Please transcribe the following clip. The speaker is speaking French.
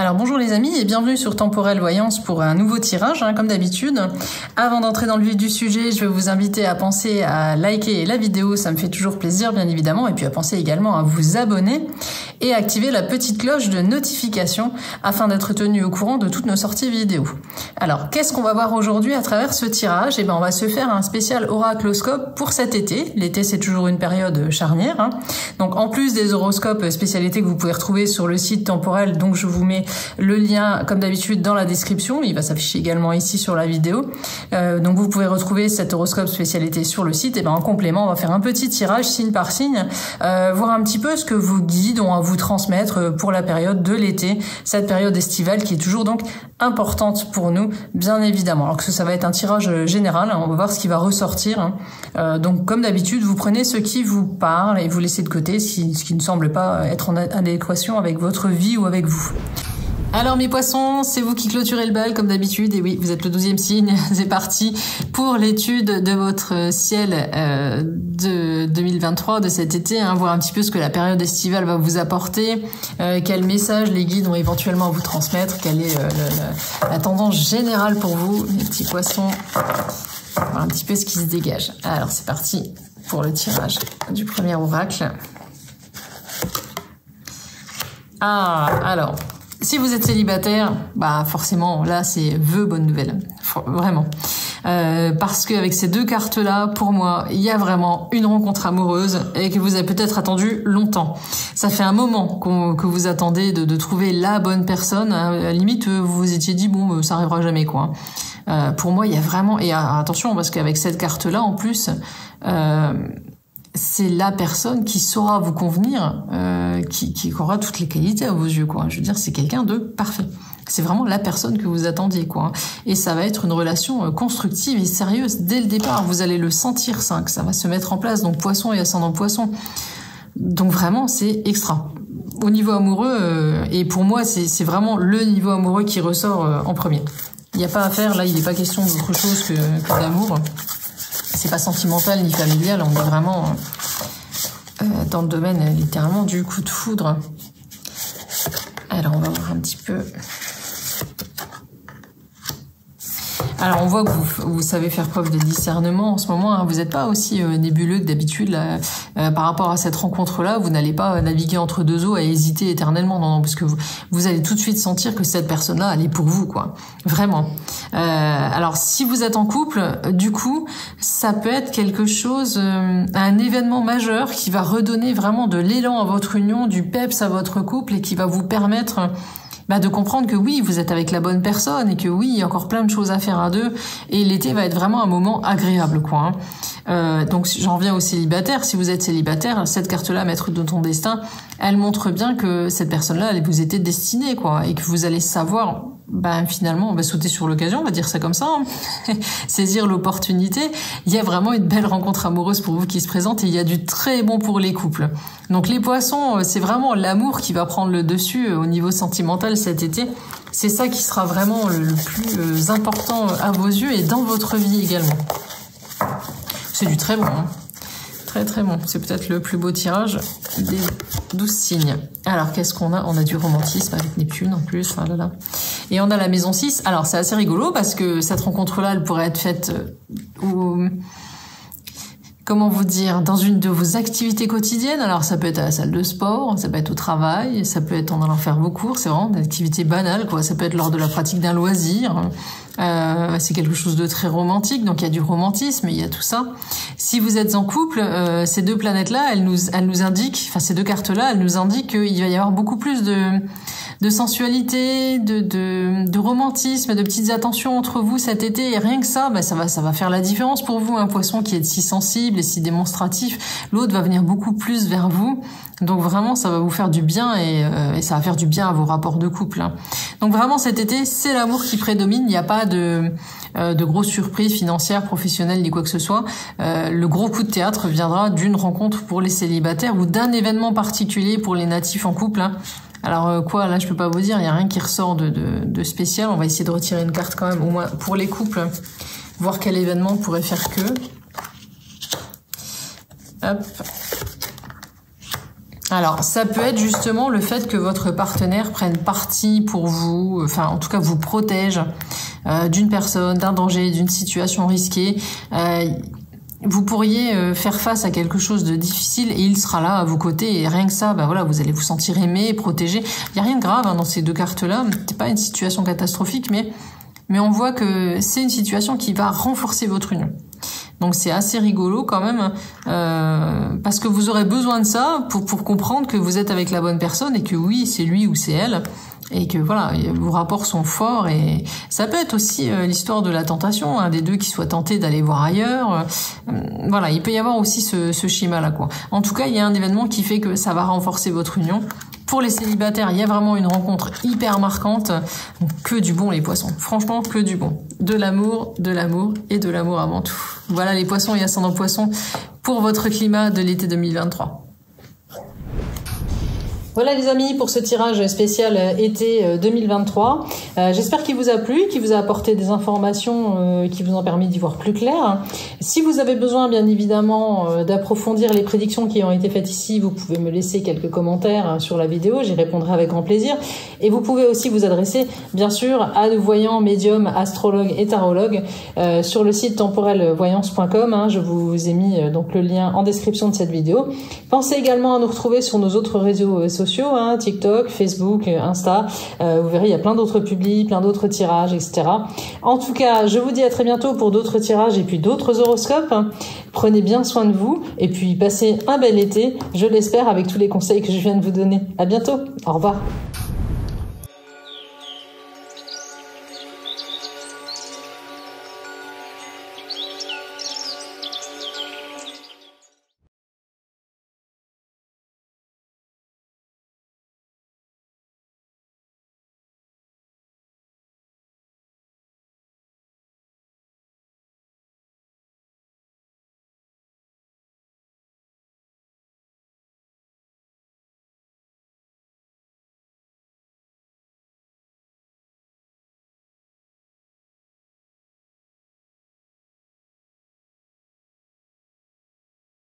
Alors bonjour les amis et bienvenue sur Temporelle Voyance pour un nouveau tirage, comme d'habitude. Avant d'entrer dans le vif du sujet, je vais vous inviter à penser à liker la vidéo, ça me fait toujours plaisir bien évidemment, et puis à penser également à vous abonner et à activer la petite cloche de notification afin d'être tenu au courant de toutes nos sorties vidéo. Alors qu'est-ce qu'on va voir aujourd'hui à travers ce tirage? On va se faire un spécial oracloscope pour cet été. L'été c'est toujours une période charnière, Donc en plus des horoscopes spécialités que vous pouvez retrouver sur le site Temporelle, donc je vous mets le lien comme d'habitude dans la description, il va s'afficher également ici sur la vidéo, donc vous pouvez retrouver cet horoscope spécialité sur le site. Et en complément on va faire un petit tirage signe par signe, voir un petit peu ce que vos guides ont à vous transmettre pour la période de l'été, cette période estivale qui est toujours donc importante pour nous bien évidemment. Alors que ça va être un tirage général, on va voir ce qui va ressortir, donc comme d'habitude vous prenez ce qui vous parle et vous laissez de côté ce qui ne semble pas être en adéquation avec votre vie ou avec vous. Alors mes poissons, c'est vous qui clôturez le bal comme d'habitude, et oui, vous êtes le 12e signe, c'est parti pour l'étude de votre ciel de 2023, de cet été, voir un petit peu ce que la période estivale va vous apporter, quel message les guides ont éventuellement à vous transmettre, quelle est la tendance générale pour vous, les petits poissons, voir un petit peu ce qui se dégage. Alors c'est parti pour le tirage du premier oracle. Alors... si vous êtes célibataire, forcément, là, c'est bonne nouvelle. Vraiment. Parce qu'avec ces deux cartes-là, pour moi, il y a vraiment une rencontre amoureuse et que vous avez peut-être attendu longtemps. Ça fait un moment que vous attendez de trouver la bonne personne. À la limite, vous vous étiez dit, bon, ça arrivera jamais, quoi. Pour moi, il y a vraiment... Et attention, parce qu'avec cette carte-là, en plus... c'est la personne qui saura vous convenir, qui aura toutes les qualités à vos yeux, quoi. Je veux dire, c'est quelqu'un de parfait. C'est vraiment la personne que vous attendiez, quoi. Et ça va être une relation constructive et sérieuse dès le départ. Vous allez le sentir, ça, que ça va se mettre en place. Donc, poisson et ascendant poisson. Donc, vraiment, c'est extra. Au niveau amoureux, et pour moi, c'est vraiment le niveau amoureux qui ressort en premier. Il n'y a pas à faire, là, il n'est pas question d'autre chose que d'amour. C'est pas sentimental ni familial, on est vraiment dans le domaine littéralement du coup de foudre. Alors on va voir un petit peu. Alors on voit que vous savez faire preuve de discernement en ce moment, vous n'êtes pas aussi nébuleux que d'habitude par rapport à cette rencontre-là. Vous n'allez pas naviguer entre deux eaux à hésiter éternellement, non, parce que vous allez tout de suite sentir que cette personne-là, elle est pour vous, quoi. Vraiment. Alors si vous êtes en couple, du coup, ça peut être quelque chose, un événement majeur qui va redonner vraiment de l'élan à votre union, du peps à votre couple et qui va vous permettre de comprendre que oui, vous êtes avec la bonne personne et que oui, il y a encore plein de choses à faire à deux et l'été va être vraiment un moment agréable, quoi. Donc j'en reviens aux célibataires. Si vous êtes célibataire, cette carte-là, maître de ton destin, elle montre bien que cette personne-là, elle vous était destinée, quoi, et que vous allez savoir, finalement, on va sauter sur l'occasion, on va dire ça comme ça, saisir l'opportunité. Il y a vraiment une belle rencontre amoureuse pour vous qui se présente et il y a du très bon pour les couples. Donc les poissons, c'est vraiment l'amour qui va prendre le dessus au niveau sentimental cet été. C'est ça qui sera vraiment le plus important à vos yeux et dans votre vie également. C'est du très bon, très très bon. C'est peut-être le plus beau tirage des 12 signes. Alors qu'est-ce qu'on a? On a du romantisme avec Neptune en plus, là. Et on a la maison 6. Alors c'est assez rigolo parce que cette rencontre-là, elle pourrait être faite comment vous dire, dans une de vos activités quotidiennes. Alors ça peut être à la salle de sport, ça peut être au travail, ça peut être en allant faire vos cours, c'est vraiment une activité banale, quoi. Ça peut être lors de la pratique d'un loisir. C'est quelque chose de très romantique, donc il y a du romantisme, il y a tout ça. Si vous êtes en couple, ces deux planètes-là, elles nous indiquent, ces deux cartes-là, elles nous indiquent qu'il va y avoir beaucoup plus de sensualité, de romantisme, de petites attentions entre vous cet été, et rien que ça, ça va faire la différence pour vous, un poisson qui est si sensible et si démonstratif. L'autre va venir beaucoup plus vers vous. Donc vraiment, ça va vous faire du bien et ça va faire du bien à vos rapports de couple. Donc vraiment, cet été, c'est l'amour qui prédomine. Il n'y a pas de grosses surprises financières, professionnelles, ni quoi que ce soit. Le gros coup de théâtre viendra d'une rencontre pour les célibataires ou d'un événement particulier pour les natifs en couple. Alors là, je peux pas vous dire, il n'y a rien qui ressort de spécial. On va essayer de retirer une carte quand même, au moins pour les couples, voir quel événement pourrait faire que. Hop. Alors, ça peut être justement le fait que votre partenaire prenne parti pour vous, enfin, en tout cas, vous protège d'une personne, d'un danger, d'une situation risquée. Vous pourriez faire face à quelque chose de difficile et il sera là à vos côtés et rien que ça, bah voilà, vous allez vous sentir aimé, protégé. Il n'y a rien de grave dans ces 2 cartes-là. C'est pas une situation catastrophique, mais on voit que c'est une situation qui va renforcer votre union. Donc c'est assez rigolo quand même, parce que vous aurez besoin de ça pour comprendre que vous êtes avec la bonne personne et que oui, c'est lui ou c'est elle. Et que voilà, vos rapports sont forts et ça peut être aussi l'histoire de la tentation, un des 2 qui soit tenté d'aller voir ailleurs. Voilà, il peut y avoir aussi ce schéma-là, quoi. En tout cas, il y a un événement qui fait que ça va renforcer votre union. Pour les célibataires, il y a vraiment une rencontre hyper marquante. Donc, que du bon, les poissons. Franchement, que du bon. De l'amour et de l'amour avant tout. Voilà les poissons et ascendants poissons pour votre climat de l'été 2023. Voilà les amis pour ce tirage spécial été 2023. J'espère qu'il vous a plu, qu'il vous a apporté des informations qui vous ont permis d'y voir plus clair. Si vous avez besoin bien évidemment d'approfondir les prédictions qui ont été faites ici, vous pouvez me laisser quelques commentaires sur la vidéo, j'y répondrai avec grand plaisir. Et vous pouvez aussi vous adresser bien sûr à nos voyants, médiums, astrologues et tarologues sur le site temporelvoyance.com. Je vous ai mis donc le lien en description de cette vidéo. Pensez également à nous retrouver sur nos autres réseaux sociaux, TikTok, Facebook, Insta. Vous verrez, il y a plein d'autres publis, plein d'autres tirages, etc. En tout cas, je vous dis à très bientôt pour d'autres tirages et puis d'autres horoscopes. Prenez bien soin de vous et puis passez un bel été, je l'espère, avec tous les conseils que je viens de vous donner. À bientôt. Au revoir.